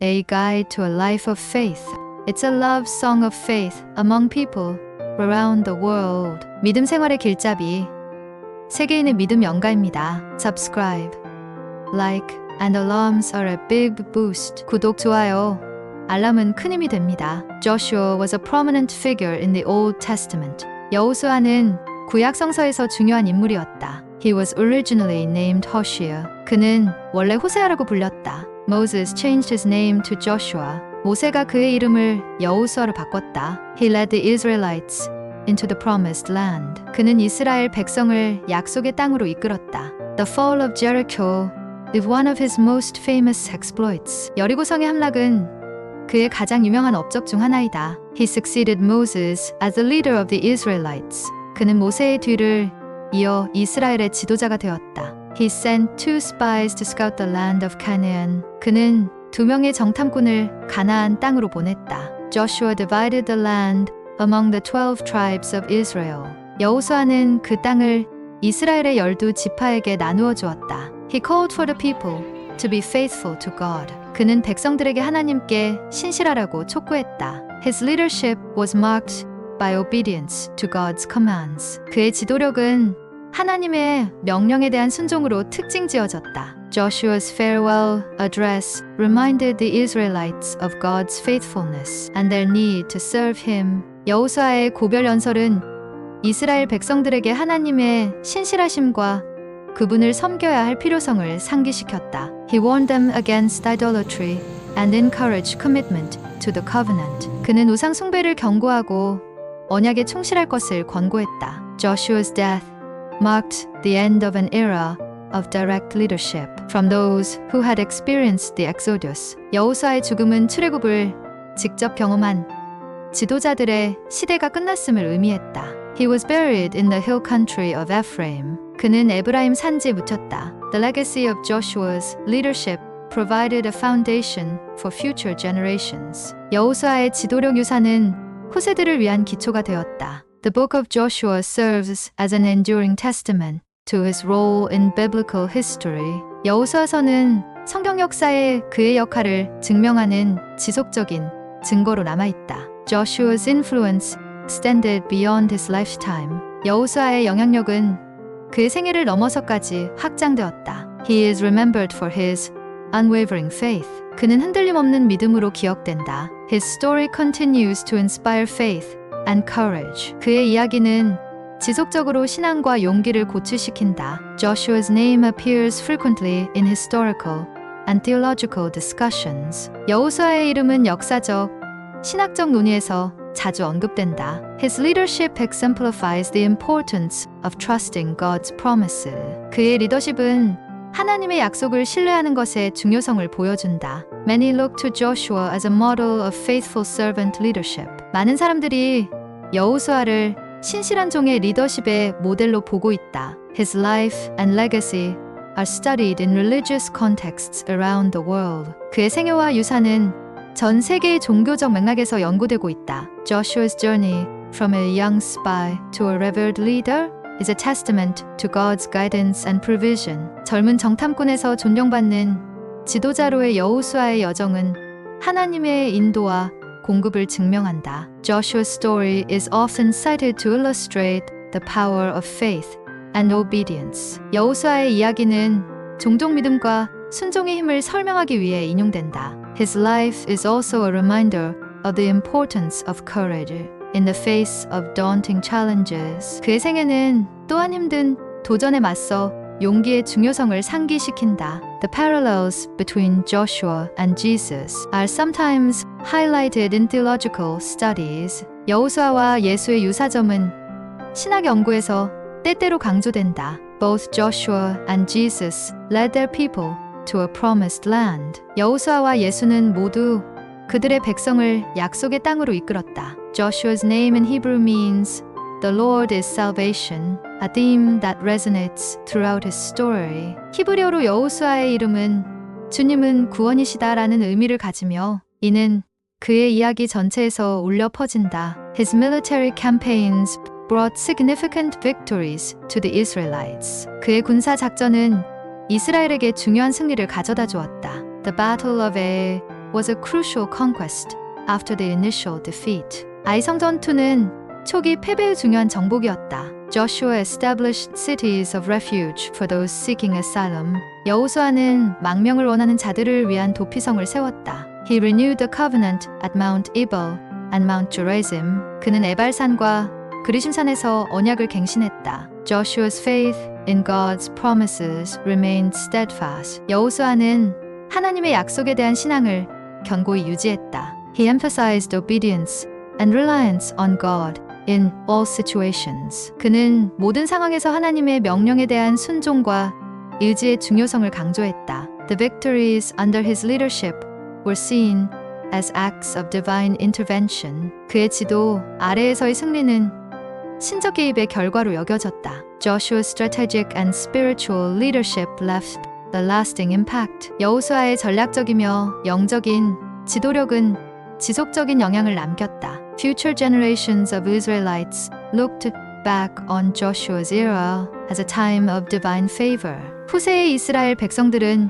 A Guide to a Life of Faith. It's a love song of faith among people around the world. 믿음 생활의 길잡이. 세계인의 믿음 연가입니다. Subscribe, like, and alarms are a big boost. 구독, 좋아요, 알람은 큰 힘이 됩니다. Joshua was a prominent figure in the Old Testament. 여호수아는 구약 성서에서 중요한 인물이었다. He was originally named Hoshea. 그는 원래 호세아라고 불렸다. Moses changed his name to Joshua. 모세가 그의 이름을 여호수아로 바꿨다. He led the Israelites into the promised land. 그는 이스라엘 백성을 약속의 땅으로 이끌었다. The fall of Jericho is one of his most famous exploits. 여리고성의 함락은 그의 가장 유명한 업적 중 하나이다. He succeeded Moses as the leader of the Israelites. 그는 모세의 뒤를 이어 이스라엘의 지도자가 되었다. He sent 2 spies to scout the land of Canaan. 그는 2명의 정탐꾼을 가나안 땅으로 보냈다. Joshua divided the land among the 12 tribes of Israel. 여호수아는 그 땅을 이스라엘의 12지파에게 나누어 주었다. He called for the people to be faithful to God. 그는 백성들에게 하나님께 신실하라고 촉구했다. His leadership was marked by obedience to God's commands. 그의 지도력은 하나님의 명령에 대한 순종으로 특징지어졌다. Joshua's farewell address reminded the Israelites of God's faithfulness and their need to serve Him. 여호수아의 고별 연설은 이스라엘 백성들에게 하나님의 신실하심과 그분을 섬겨야 할 필요성을 상기시켰다. He warned them against idolatry and encouraged commitment to the covenant. 그는 우상 숭배를 경고하고 언약에 충실할 것을 권고했다. Joshua's death marked the end of an era of direct leadership from those who had experienced the Exodus. 여호수아의 죽음은 출애굽을 직접 경험한 지도자들의 시대가 끝났음을 의미했다. He was buried in the hill country of Ephraim. 그는 에브라임 산지에 묻혔다. The legacy of Joshua's leadership provided a foundation for future generations. 여호수아의 지도력 유산은 후세들을 위한 기초가 되었다. The book of Joshua serves as an enduring testament to his role in biblical history. 여호수아서는 성경 역사에 그의 역할을 증명하는 지속적인 증거로 남아있다. Joshua's influence extended beyond his lifetime. 여호수아의 영향력은 그의 생애를 넘어서까지 확장되었다. He is remembered for his unwavering faith. 그는 흔들림 없는 믿음으로 기억된다. His story continues to inspire faith and courage. 그의 이야기는 지속적으로 신앙과 용기를 고취시킨다. Joshua's name appears frequently in historical and theological discussions. 여호수아의 이름은 역사적, 신학적 논의에서 자주 언급된다. His leadership exemplifies the importance of trusting God's promises. 그의 리더십은 하나님의 약속을 신뢰하는 것의 중요성을 보여준다. Many look to Joshua as a model of faithful servant leadership. 많은 사람들이 여호수아를 신실한 종의 리더십의 모델로 보고 있다. His life and legacy are studied in religious contexts around the world. 그의 생애와 유산은 전 세계의 종교적 맥락에서 연구되고 있다. Joshua's journey from a young spy to a revered leader is a testament to God's guidance and provision. 젊은 정탐꾼에서 존경받는 지도자로의 여호수아의 여정은 하나님의 인도와 공급을 증명한다. Joshua's story is often cited to illustrate the power of faith and obedience. 여호수아의 이야기는 종종 믿음과 순종의 힘을 설명하기 위해 인용된다. His life is also a reminder of the importance of courage in the face of daunting challenges. 그의 생애는 또한 힘든 도전에 맞서 용기의 중요성을 상기시킨다. The parallels between Joshua and Jesus are sometimes highlighted in theological studies. 여호수아와 예수의 유사점은 신학 연구에서 때때로 강조된다. Both Joshua and Jesus led their people to a promised land. 여호수아와 예수는 모두 그들의 백성을 약속의 땅으로 이끌었다. Joshua's name in Hebrew means The Lord is salvation, a theme that resonates throughout his story. 히브리어로 여호수아의 이름은 주님은 구원이시다라는 의미를 가지며 이는 그의 이야기 전체에서 울려 퍼진다. His military campaigns brought significant victories to the Israelites. 그의 군사 작전은 이스라엘에게 중요한 승리를 가져다 주었다. The Battle of Ai was a crucial conquest after the initial defeat. 아이성 전투는 초기 패배의 중요한 정복이었다. Joshua established cities of refuge for those seeking asylum. 여호수아는 망명을 원하는 자들을 위한 도피성을 세웠다. He renewed the covenant at Mount Ebal and Mount Gerizim. 그는 에발산과 그리심산에서 언약을 갱신했다. Joshua's faith in God's promises remained steadfast. 여호수아는 하나님의 약속에 대한 신앙을 견고히 유지했다. He emphasized obedience and reliance on God in all situations. 그는 모든 상황에서 하나님의 명령에 대한 순종과 의지의 중요성을 강조했다. The victories under his leadership were seen as acts of divine intervention. 그의 지도 아래에서의 승리는 신적 개입의 결과로 여겨졌다. Joshua's strategic and spiritual leadership left a lasting impact. 여호수아의 전략적이며 영적인 지도력은 지속적인 영향을 남겼다. Future generations of Israelites looked back on Joshua's era as a time of divine favor. 후세의 이스라엘 백성들은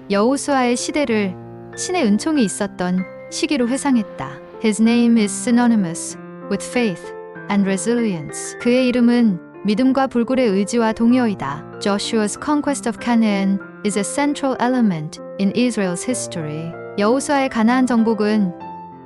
여호수아의 시대를 신의 은총이 있었던 시기로 회상했다. His name is synonymous with faith and resilience. 그의 이름은 믿음과 불굴의 의지와 동의어이다. Joshua's conquest of Canaan is a central element in Israel's history. 여호수아의 가나안 정복은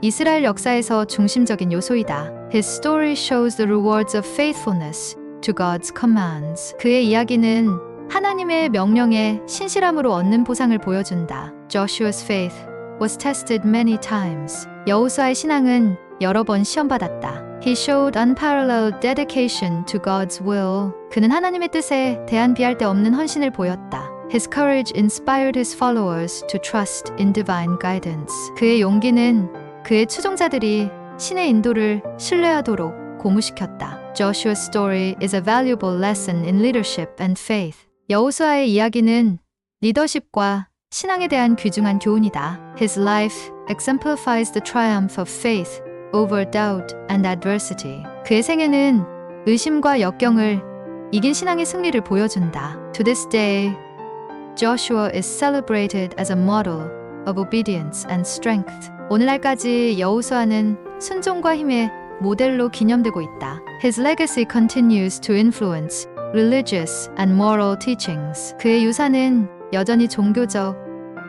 이스라엘 역사에서 중심적인 요소이다. His story shows the rewards of faithfulness to God's commands. 그의 이야기는 하나님의 명령에 신실함으로 얻는 보상을 보여준다. Joshua's faith was tested many times. 여호수아의 신앙은 여러 번 시험받았다. He showed unparalleled dedication to God's will. 그는 하나님의 뜻에 대한 비할 데 없는 헌신을 보였다. His courage inspired his followers to trust in divine guidance. 그의 용기는 그의 추종자들이 신의 인도를 신뢰하도록 고무시켰다. Joshua's story is a valuable lesson in leadership and faith. 여호수아의 이야기는 리더십과 신앙에 대한 귀중한 교훈이다. His life exemplifies the triumph of faith over doubt and adversity. 그의 생애는 의심과 역경을 이긴 신앙의 승리를 보여준다. To this day, Joshua is celebrated as a model of obedience and strength. 오늘날까지 여호수아는 순종과 힘의 모델로 기념되고 있다. His legacy continues to influence religious and moral teachings. 그의 유산은 여전히 종교적,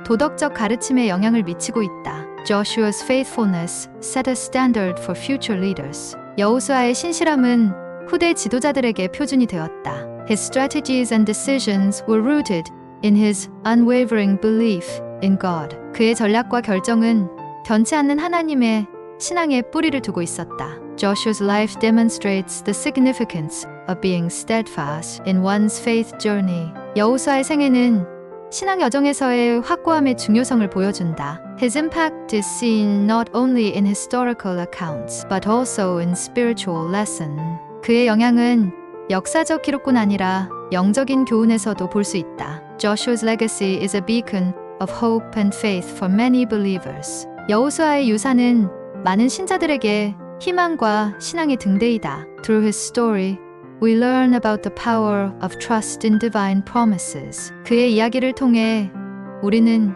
도덕적 가르침에 영향을 미치고 있다. Joshua's faithfulness set a standard for future leaders. 여호수아의 신실함은 후대 지도자들에게 표준이 되었다. His strategies and decisions were rooted in his unwavering belief in God. 그의 전략과 결정은 변치 않는 하나님의 신앙에 뿌리를 두고 있었다. Joshua's life demonstrates the significance of being steadfast in one's faith journey. 여호수아의 생애는 신앙 여정에서의 확고함의 중요성을 보여준다. His impact is seen not only in historical accounts, but also in spiritual lesson. 그의 영향은 역사적 기록뿐 아니라 영적인 교훈에서도 볼 수 있다. Joshua's legacy is a beacon of hope and faith for many believers. 여호수아의 유산은 많은 신자들에게 희망과 신앙의 등대이다. Through his story, we learn about the power of trust in divine promises. 그의 이야기를 통해 우리는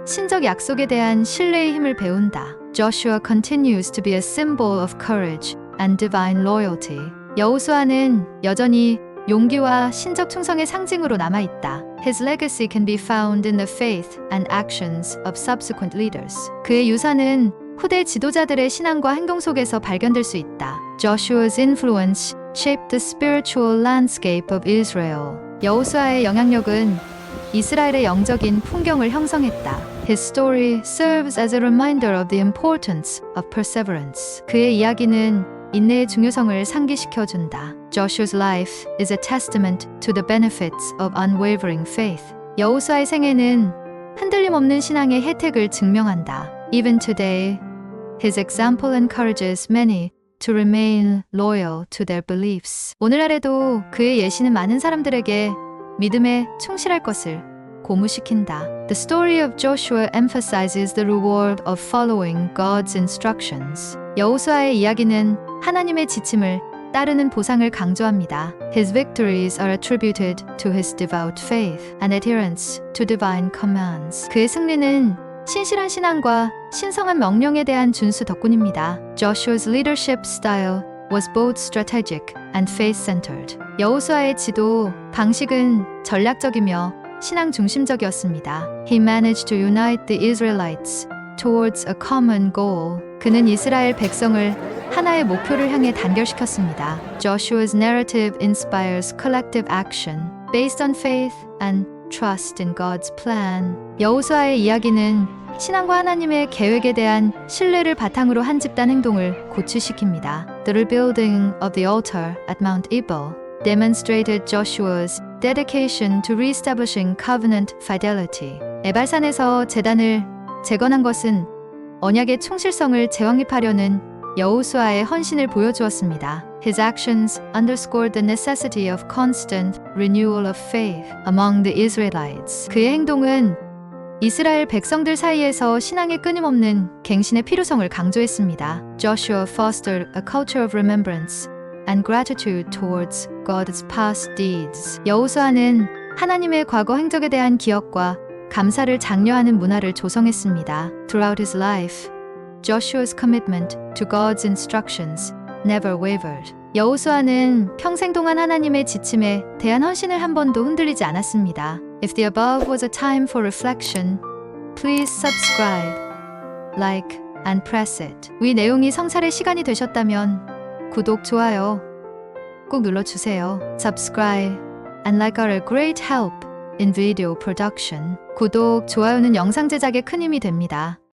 신적 약속에 대한 신뢰의 힘을 배운다. Joshua continues to be a symbol of courage and divine loyalty. 여호수아는 여전히 용기와 신적 충성의 상징으로 남아있다. His legacy can be found in the faith and actions of subsequent leaders. 그의 유산은 후대 지도자들의 신앙과 행동 속에서 발견될 수 있다. Joshua's influence shaped the spiritual landscape of Israel. 여호수아의 영향력은 이스라엘의 영적인 풍경을 형성했다. His story serves as a reminder of the importance of perseverance. 그의 이야기는 인내의 중요성을 상기시켜준다. Joshua's life is a testament to the benefits of unwavering faith. 여호수아의 생애는 흔들림 없는 신앙의 혜택을 증명한다. Even today, his example encourages many to remain loyal to their beliefs. 오늘날에도 그의 예시는 많은 사람들에게 믿음에 충실할 것을 고무시킨다. The story of Joshua emphasizes the reward of following God's instructions. 여호수아의 이야기는 하나님의 지침을 따르는 보상을 강조합니다. His victories are attributed to his devout faith and adherence to divine commands. 그의 승리는 신실한 신앙과 신성한 명령에 대한 준수 덕분입니다. Joshua's leadership style was both strategic and faith-centered. 여호수아의 지도 방식은 전략적이며 신앙 중심적이었습니다. He managed to unite the Israelites towards a common goal. 그는 이스라엘 백성을 하나의 목표를 향해 단결시켰습니다. Joshua's narrative inspires collective action based on faith and trust in God's plan. 여호수아의 이야기는 신앙과 하나님의 계획에 대한 신뢰를 바탕으로 한 집단 행동을 고취시킵니다. The rebuilding of the altar at Mount Ebal demonstrated Joshua's dedication to reestablishing covenant fidelity. 에발산에서 제단을 재건한 것은 언약의 충실성을 재확립하려는 여호수아의 헌신을 보여주었습니다. His actions underscored the necessity of constant renewal of faith among the Israelites. 그의 행동은 이스라엘 백성들 사이에서 신앙의 끊임없는 갱신의 필요성을 강조했습니다. Joshua fostered a culture of remembrance and gratitude towards God's past deeds. 여호수아는 하나님의 과거 행적에 대한 기억과 감사를 장려하는 문화를 조성했습니다. Throughout his life, Joshua's commitment to God's instructions never wavered. 여호수아는 평생 동안 하나님의 지침에 대한 헌신을 한 번도 흔들리지 않았습니다. If the above was a time for reflection, please subscribe, like, and press it. 위 내용이 성찰의 시간이 되셨다면 구독, 좋아요 꼭 눌러주세요. Subscribe and like are a great help in video production. 구독, 좋아요는 영상 제작에 큰 힘이 됩니다.